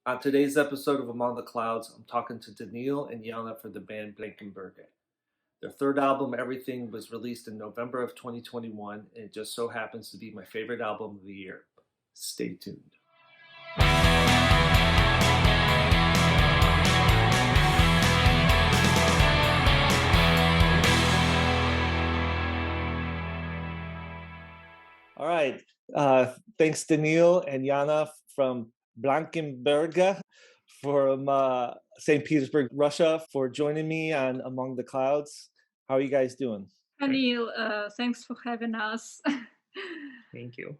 On today's episode of Among the Clouds, I'm talking to Daniil and Yana for the band Blankenberge. Their third album, Everything, was released in November of 2021, and it just so happens to be my favorite album of the year. Stay tuned. All right. Thanks, Daniil and Yana from Blankenberge from St. Petersburg, Russia, for joining me on Among the Clouds. How are you guys doing? Daniil, thanks for having us. Thank you.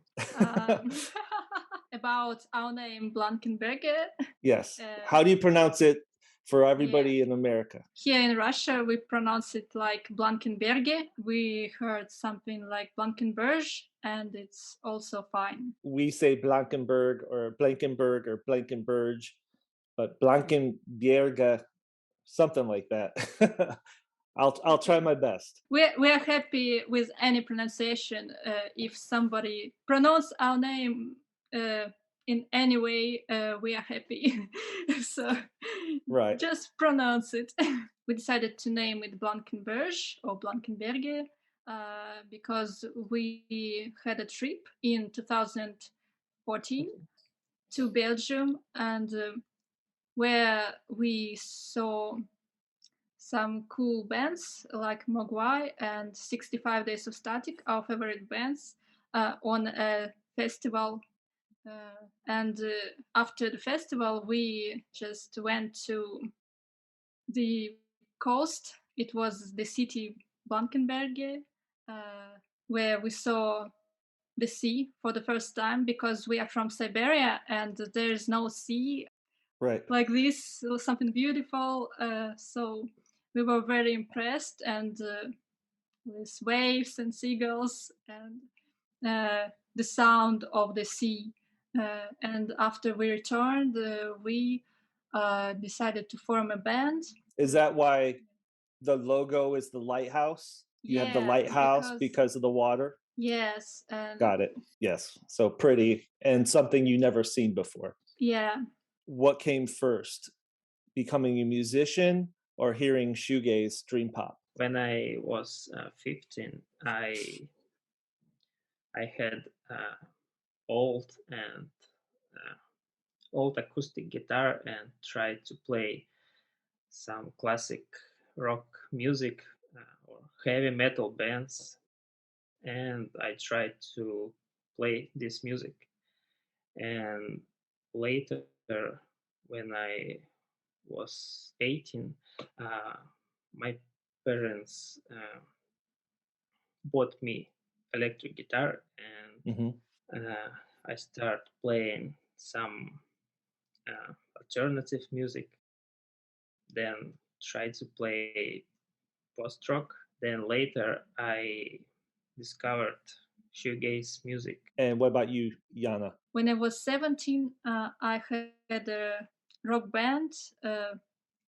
About our name, Blankenberge. Yes. How do you pronounce it for everybody in America? Here in Russia, we pronounce it like Blankenberge. We heard something like Blankenberge, and it's also fine. We say Blankenberg or Blankenberge, but Blankenberge, something like that. I'll try my best. We are happy with any pronunciation. If somebody pronounce our name in any way, we are happy. So right, just pronounce it. We decided to name it Blankenberge or Blankenberge because we had a trip in 2014 to Belgium, and where we saw some cool bands like Mogwai and 65 Days of Static, our favorite bands, on a festival. And after the festival, we just went to the coast. It was the city Blankenberge, where we saw the sea for the first time, because we are from Siberia and there's no sea like this. It was something beautiful. So we were very impressed, and with waves and seagulls and the sound of the sea. And after we returned, we decided to form a band. Is that why the logo is the lighthouse? You have the lighthouse because of the water? Yes. Got it. Yes. So pretty, and something you never seen before. Yeah. What came first, becoming a musician or hearing shoegaze, dream pop? When I was 15, I had old acoustic guitar and tried to play some classic rock music or heavy metal bands, and I tried to play this music. And later, when I was 18, my parents bought me electric guitar, and I started playing some alternative music, then tried to play post-rock. Then later I discovered shoegaze music. And what about you, Yana? When I was 17, I had a rock band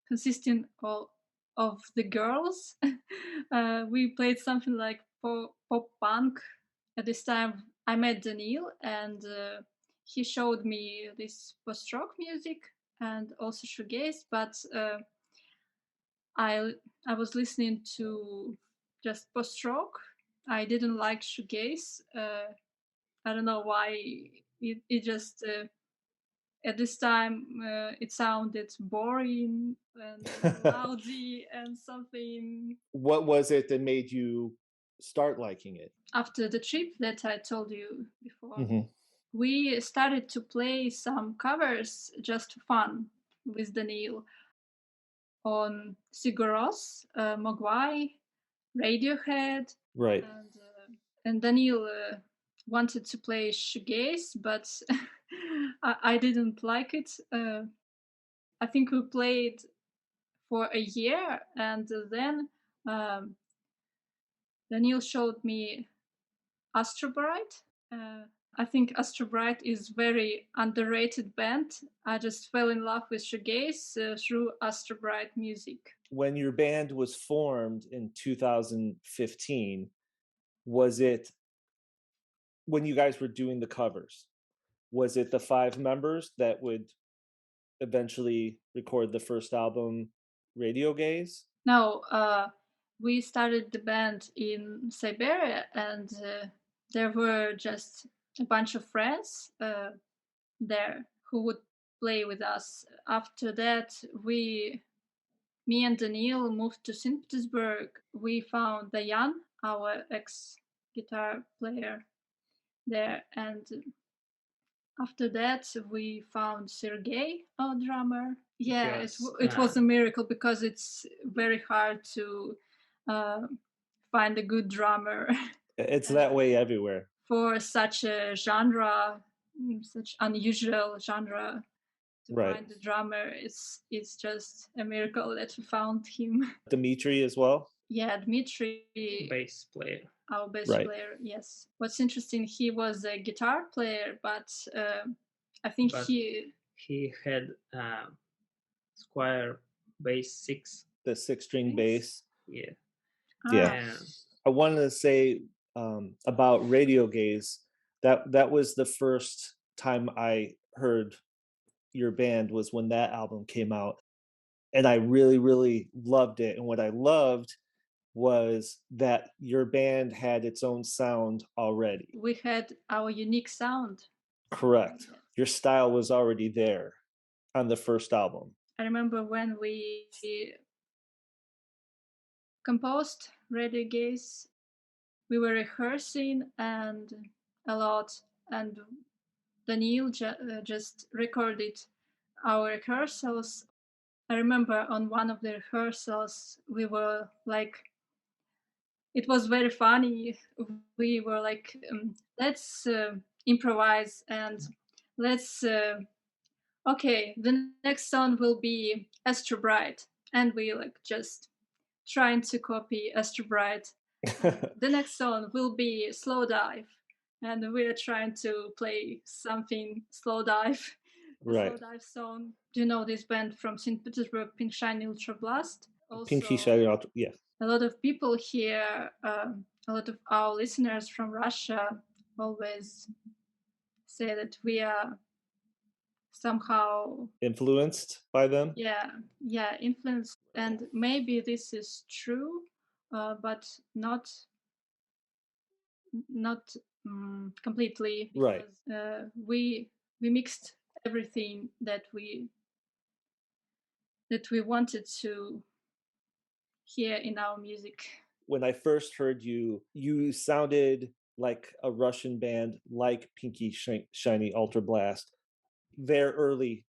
consisting of the girls. We played something like pop punk. At this time, I met Daniil, and he showed me this post-rock music and also shoegaze. But I was listening to just post-rock. I didn't like shoegaze. I don't know why. It just at this time it sounded boring and loudy and something. What was it that made you start liking it? After the trip that I told you before, we started to play some covers just for fun with Daniil on Sigur Rós, Mogwai, Radiohead, right? And Daniil wanted to play shoegaze, but I didn't like it. I think we played for a year, and then Daniil showed me Astro Bright. I think Astro Bright is very underrated band. I just fell in love with shoegaze through Astro Bright music. When your band was formed in 2015, was it when you guys were doing the covers? Was it the 5 members that would eventually record the first album, Radio Gaze? No, we started the band in Siberia, and there were just a bunch of friends there who would play with us. After that, me and Daniil moved to St. Petersburg. We found Yana, our ex-guitar player there, and after that we found Sergey, our drummer. Yeah, it was a miracle, because it's very hard to find a good drummer. It's that way everywhere. For such a genre, such unusual genre, to find the drummer, it's just a miracle that we found him. Dmitry as well? Yeah, Dmitry. Bass player. Our bass player, yes. What's interesting, he was a guitar player, but I think he had Squire Bass 6. The 6-string bass. Yeah. Yeah. I wanted to say about Radio Gaze, that was the first time I heard your band, was when that album came out, and I really, really loved it. And what I loved was that your band had its own sound already. We had our unique sound. Correct. Your style was already there on the first album. I remember when we composed Radio Gaze, we were rehearsing and a lot, and Daniil just recorded our rehearsals. I remember on one of the rehearsals, we were like, it was very funny. We were like, let's improvise, and let's, okay, the next song will be Astro Bright. And we like just trying to copy Astro Bright. The next song will be Slow Dive. And we're trying to play something Slow Dive. Slow Dive song. Do you know this band from St. Petersburg, Pink Shiny Ultra Blast? Also, Pink Shiny Ultra, yeah. A lot of people here, a lot of our listeners from Russia always say that we are somehow influenced by them. Yeah, influenced, and maybe this is true, but not completely, because we mixed everything that we wanted to hear in our music. When I first heard you, you sounded like a Russian band, like Pinky Shiny Ultra Blast, their early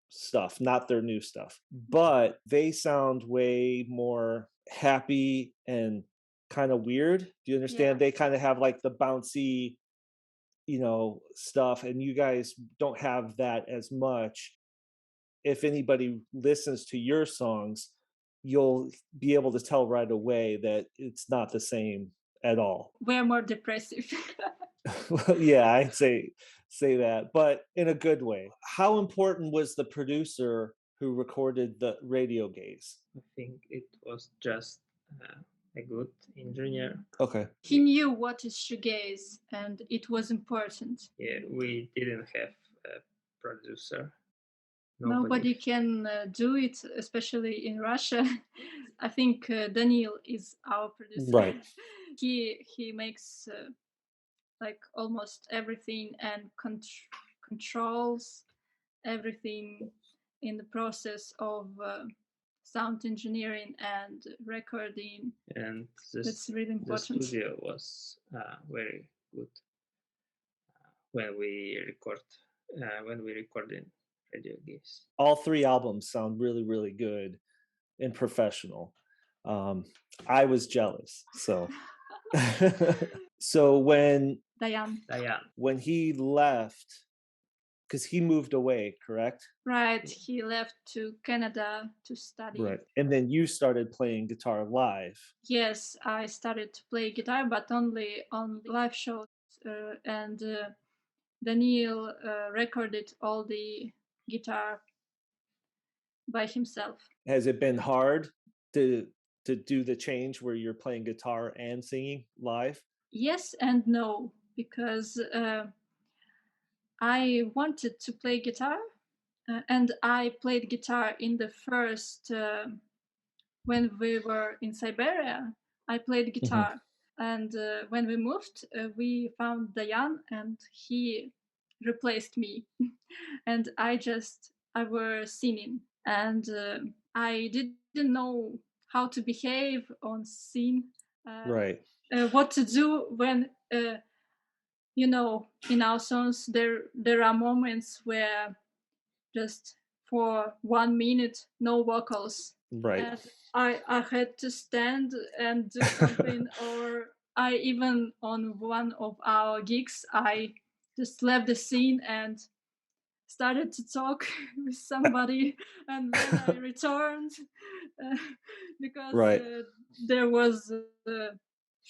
stuff, not their new stuff, but they sound way more happy and kind of weird. Do you understand? They kind of have like the bouncy, stuff, and you guys don't have that as much. If anybody listens to your songs, you'll be able to tell right away that it's not the same at all. We're more depressive. Well, yeah, I'd say that, but in a good way. How important was the producer who recorded the Radio Gaze? I think it was just a good engineer. Okay. He knew what is shoegaze, and it was important. Yeah, we didn't have a producer. Nobody can do it, especially in Russia. I think Daniil is our producer. Right. He makes like almost everything and controls everything in the process of sound engineering and recording. And that's really important. The studio was very good when we recorded Radio Gaze. All 3 albums sound really, really good and professional. I was jealous. So, so when when he left, because he moved away, correct? Right. He left to Canada to study. Right. And then you started playing guitar live. Yes, I started to play guitar, but only on live shows. And Daniil recorded all the guitar by himself. Has it been hard to do the change where you're playing guitar and singing live? Yes and no, because I wanted to play guitar, and I played guitar in the first when we were in Siberia. I played guitar, and when we moved, we found Dayan, and he replaced me, and I were singing, and I didn't know how to behave on scene, Right. what to do when in our songs there are moments where just for 1 minute no vocals, Right. and I had to stand and do something, or I even on one of our gigs I just left the scene and started to talk with somebody, and then I returned uh, because Right. there was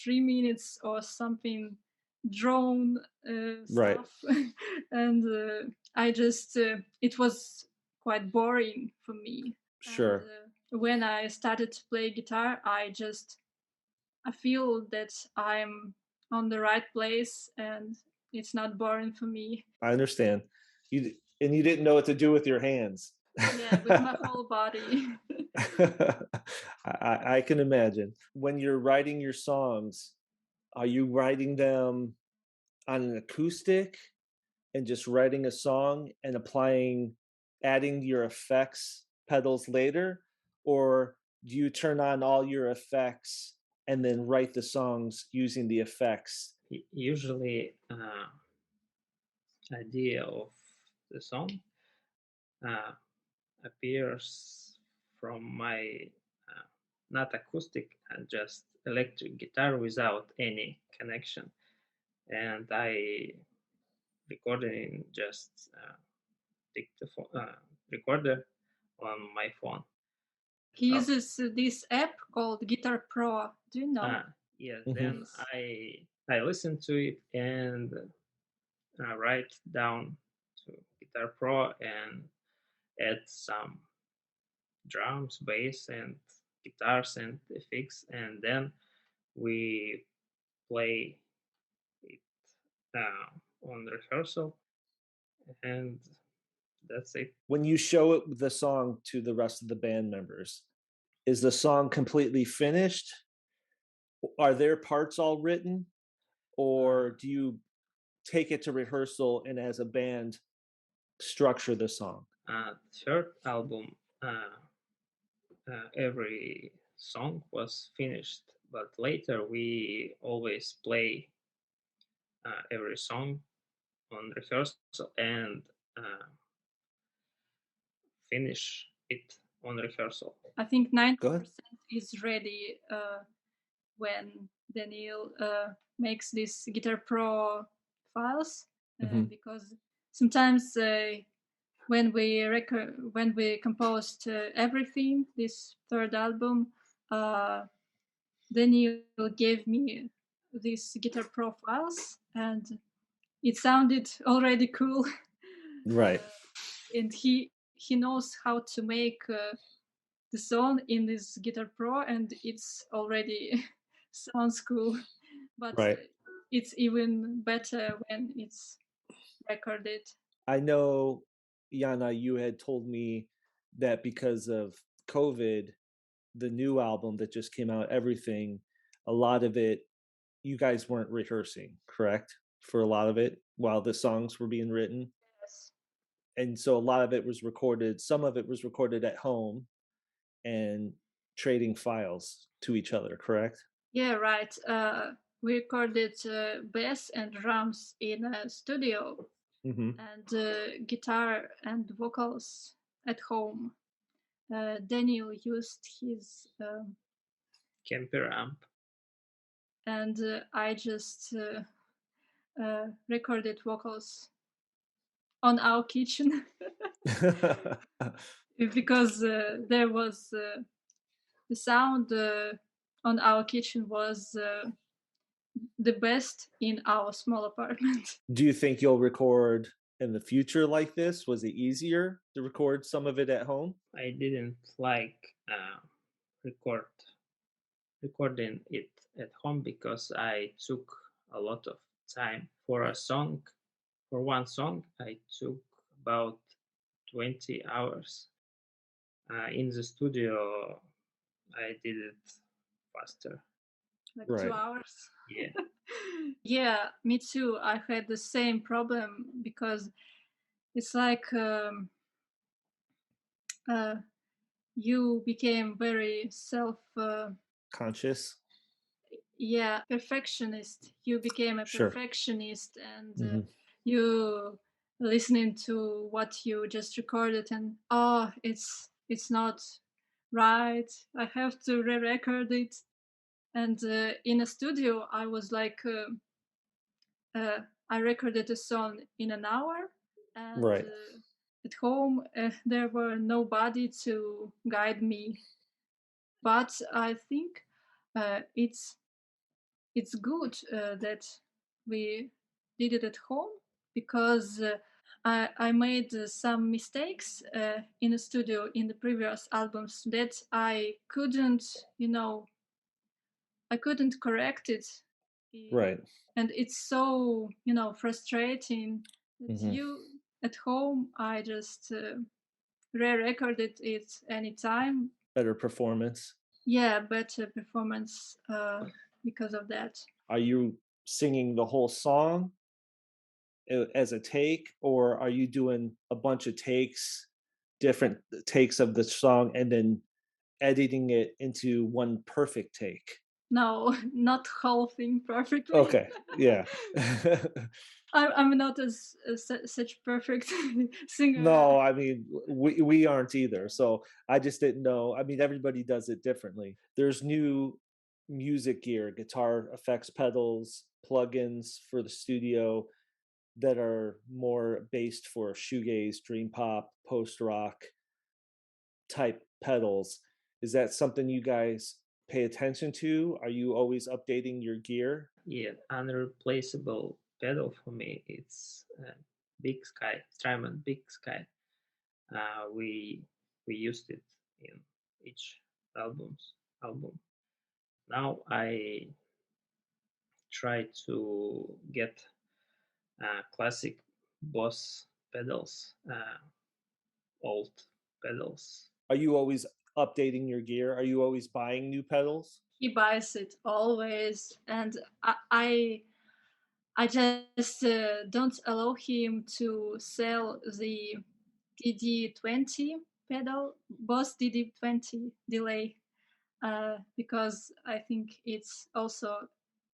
3 minutes or something drone Right. stuff, and I just it was quite boring for me. And Sure. when I started to play guitar, I feel that I'm on the right place and it's not boring for me. I understand. You didn't know what to do with your hands. Yeah, with my whole body. I can imagine. When you're writing your songs, are you writing them on an acoustic and just writing a song and adding your effects pedals later? Or do you turn on all your effects and then write the songs using the effects? Usually, idea of the song uh, appears from my not acoustic and just electric guitar without any connection, and I recorded in just dictaphone recorder on my phone. He Oh, uses this app called Guitar Pro. Do you know? yes. Mhm. Then I listen to it and write down to Guitar Pro and add some drums, bass, and guitars and effects, and then we play it on rehearsal, and that's it. When you show the song to the rest of the band members, is the song completely finished? Are their parts all written? Or do you take it to rehearsal and as a band structure the song? Third album, every song was finished, but later we always play every song on rehearsal and uh, finish it on rehearsal. I think Go 90% ahead. is ready when Daniil makes these Guitar Pro files, because sometimes when we composed everything, this third album, Daniil gave me these Guitar Pro files, and it sounded already cool. Right. And he knows how to make the song in this Guitar Pro, and it's already sounds cool. But Right. it's even better when it's recorded. I know, Yana, you had told me that because of COVID, the new album that just came out, Everything, a lot of it, you guys weren't rehearsing, correct? For a lot of it while the songs were being written. Yes. And so a lot of it was recorded, some of it was recorded at home and trading files to each other, correct? Yeah, right. We recorded bass and drums in a studio, and guitar and vocals at home. Daniel used his, Kemper amp. and I just recorded vocals on our kitchen because there was the sound on our kitchen was the best in our small apartment. Do you think you'll record in the future like this? Was it easier to record some of it at home? I didn't like record recording it at home because I took a lot of time for a song. For one song, I took about 20 hours. In the studio, I did it faster. Like Right. 2 hours. Yeah. Yeah, me too. I had the same problem because it's like you became very Conscious. yeah, perfectionist. You became a Sure. perfectionist, and hmm you listening to what you just recorded, and oh, it's not right. I have to re-record it. And in a studio, I was like, I recorded a song in an hour, and Right. at home there were nobody to guide me. But I think it's good that we did it at home, because I made some mistakes in the studio in the previous albums that I couldn't, I couldn't correct it. Right. And it's so, frustrating that hmm at home, I just re-recorded it anytime. Better performance. Yeah, better performance because of that. Are you singing the whole song as a take, or are you doing a bunch of takes, different takes of the song, and then editing it into one perfect take? No, not whole thing perfectly. Okay. Yeah. I'm not such perfect singer. No, I mean we aren't either. So I just didn't know. I mean everybody does it differently. There's new music gear, guitar effects pedals, plugins for the studio that are more based for shoegaze, dream pop, post rock type pedals. Is that something you guys pay attention to? Are you always updating your gear? Yeah, unreplaceable pedal for me. It's Big Sky, Strymon Big Sky. We used it in each album. Now I try to get classic Boss pedals, old pedals. Are you always updating your gear? Are you always buying new pedals? He buys it always, and I just don't allow him to sell the DD20 pedal, Boss DD20 delay, because I think it's also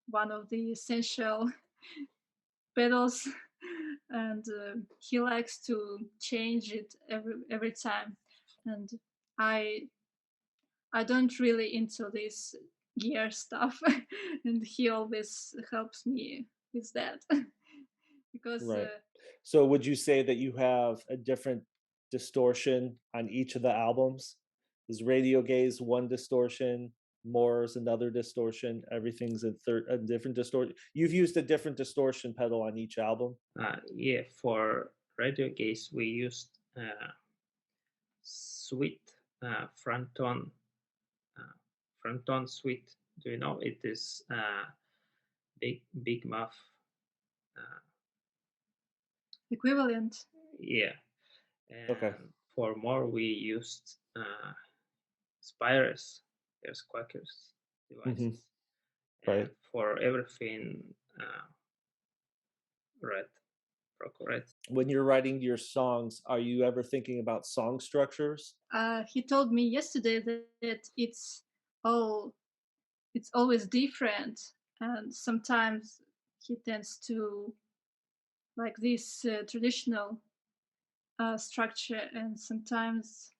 one of the essential pedals, and he likes to change it every time, and I I don't really into this gear stuff, and he always helps me with that because Right. So would you say that you have a different distortion on each of the albums? Is Radio Gaze one distortion, Moore's another distortion, everything's a different distortion? You've used a different distortion pedal on each album? Yeah, for Radio Gaze we used Sweet Fronton Sweet. Do you know? It is big muff. equivalent. Yeah, and Okay. for more we used Spires, there's Quackers devices, Right. and for everything red, Proco red. When you're writing your songs, are you ever thinking about song structures? He told me yesterday that all it's always different, and sometimes he tends to like this traditional structure, and sometimes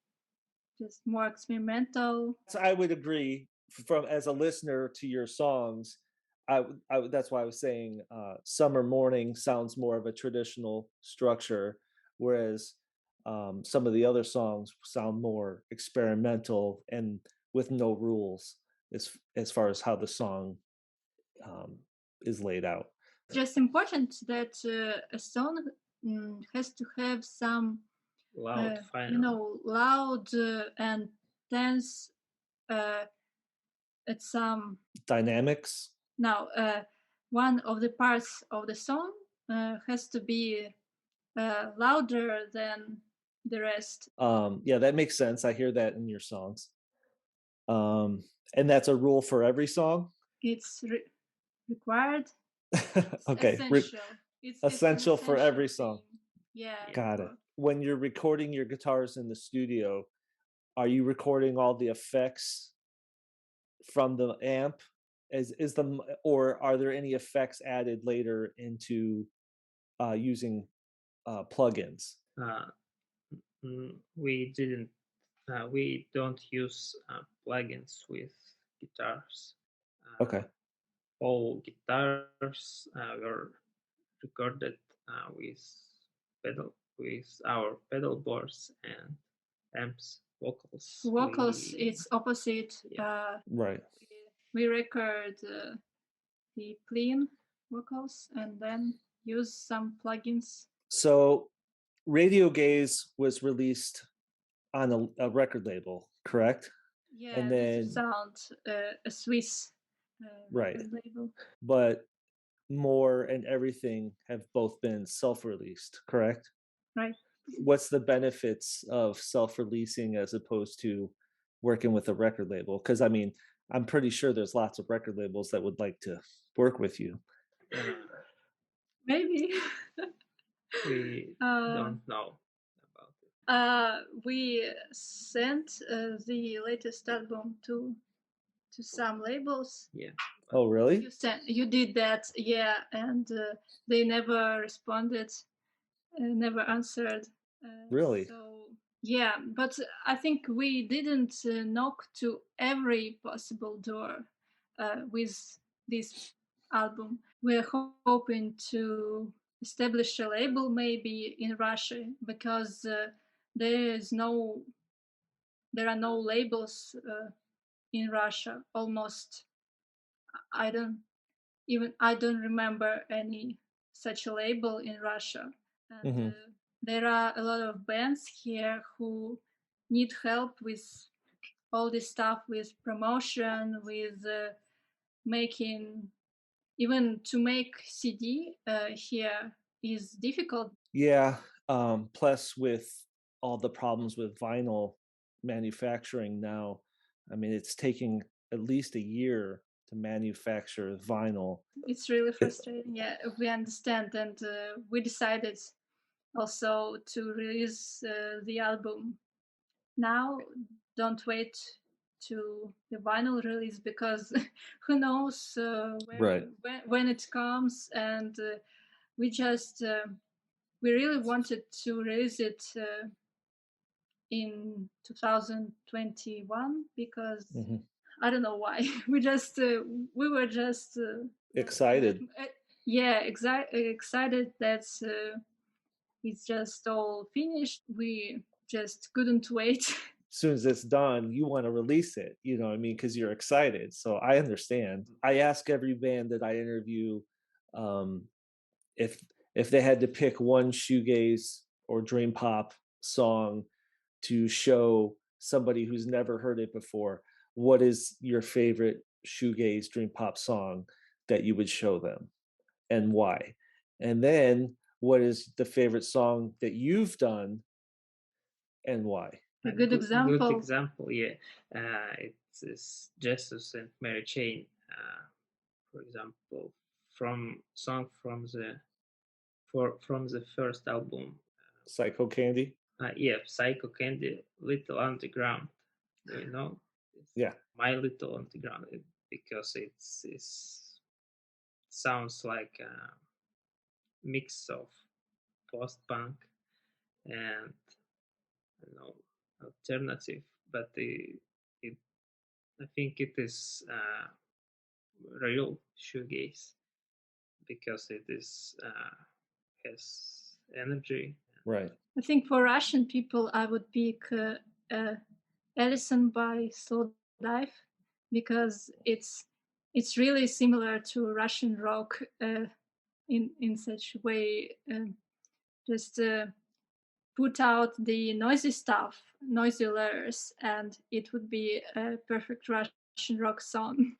just more experimental. So I would agree from as a listener to your songs. That's why I was saying Summer Morning sounds more of a traditional structure, whereas some of the other songs sound more experimental and with no rules as far as how the song is laid out. Just important that a song has to have some Loud final. loud and tense at some Dynamics. now one of the parts of the song has to be louder than the rest. Yeah, that makes sense. I hear that in your songs. And that's a rule for every song? It's required. It's Okay. essential. It's an Essential for every essential song. thing. Yeah. Got it. When you're recording your guitars in the studio, are you recording all the effects from the amp? Or are there any effects added later into using plugins? We didn't. We don't use plugins with guitars. Okay. All guitars were recorded with our pedal boards and amps. Vocals, it's opposite. Yeah. Right. We record the clean vocals and then use some plugins. So Shoegaze was released on a record label, correct? Yeah, and then sound a Swiss right label. But More and Everything have both been self-released, correct? Right. What's the benefits of self-releasing as opposed to working with a record label? Because I mean, I'm pretty sure there's lots of record labels that would like to work with you. Maybe. We don't know about it. We sent the latest album to some labels. Yeah. Oh, really? You did that, yeah, and they never responded, never answered. Really? So yeah, but I think we didn't knock to every possible door with this album. We're hoping to establish a label maybe in Russia, because there are no labels in Russia. Almost, I don't remember any such a label in Russia. And there are a lot of bands here who need help with all this stuff, with promotion, with making, even to make CD here is difficult. Yeah. Plus, with all the problems with vinyl manufacturing now, I mean, it's taking at least a year to manufacture vinyl. It's really frustrating. Yeah, we understand, and we decided also to release the album now. Don't wait to the vinyl release, because who knows when it comes. And we just we really wanted to release it in 2021, because I don't know why. We were just excited. Excited that it's just all finished. We just couldn't wait. As soon as it's done, you want to release it, you know what I mean? Because you're excited. So I understand. I ask every band that I interview if they had to pick one shoegaze or dream pop song to show somebody who's never heard it before, what is your favorite shoegaze dream pop song that you would show them, and why? And then what is the favorite song that you've done, and why? A good example. Good example, yeah. It's Jesus and Mary Chain, for example, from the first album. Psycho Candy. Yeah, Psycho Candy, Little Underground. Do you know? Yeah. My Little Underground, because it sounds like a mix of post-punk and alternative, but I think it is real shoegaze, because it is has energy. Right. I think for Russian people, I would pick Ellison by Slow Dive, because it's really similar to Russian rock in such a way. Just put out the noisy stuff, noisy layers, and it would be a perfect Russian rock song,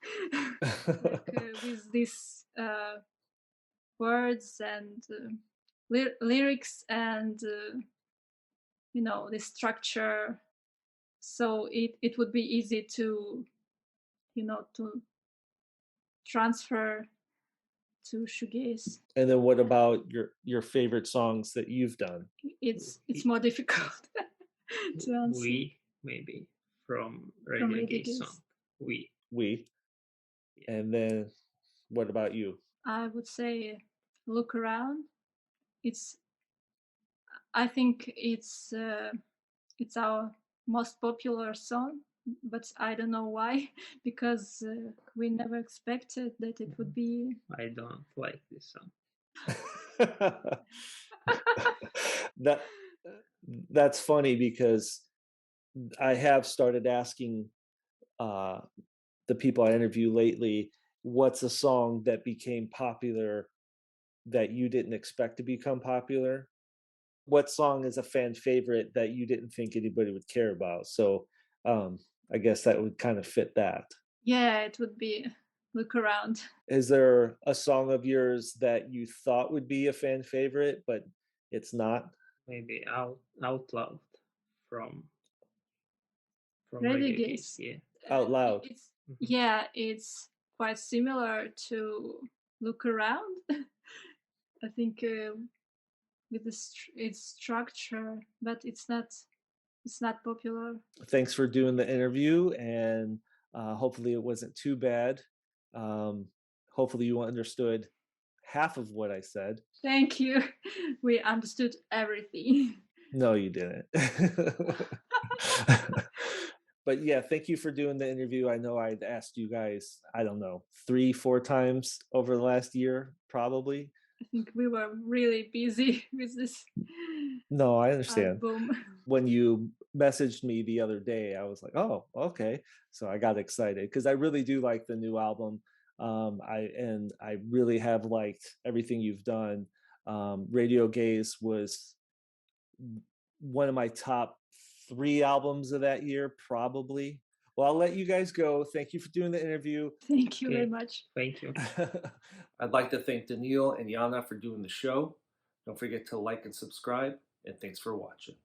with these words and lyrics and the structure, so it would be easy to to transfer to shoegaze. And then what about your favorite songs that you've done? It's more difficult to answer. We maybe from Radio Radio Gaze Gaze song. We. Yeah. And then what about you? I would say Look Around. I think it's our most popular song, but I don't know why, because we never expected that it would be. I don't like this song. That's funny, because I have started asking the people I interview lately, what's a song that became popular that you didn't expect to become popular? What song is a fan favorite that you didn't think anybody would care about? So I guess that would kind of fit that. Yeah, it would be Look Around. Is there a song of yours that you thought would be a fan favorite, but it's not? Maybe Out Loud from Radio Radio Gaze. Gaze. Yeah. Out Loud. Yeah, it's quite similar to Look Around. I think with its structure, but it's not popular. Thanks for doing the interview, and hopefully it wasn't too bad. Hopefully you understood half of what I said. Thank you. We understood everything. No, you didn't. But yeah, thank you for doing the interview. I know I'd asked you guys, I don't know, 3-4 times over the last year, probably. I think we were really busy with this. No, I understand. Album. When you messaged me the other day, I was like, oh, okay. So I got excited because I really do like the new album. I really have liked everything you've done. Radio Gaze was one of my top 3 albums of that year, probably. Well, I'll let you guys go. Thank you for doing the interview. Thank you very much. Thank you. I'd like to thank Daniil and Yana for doing the show. Don't forget to like and subscribe, and thanks for watching.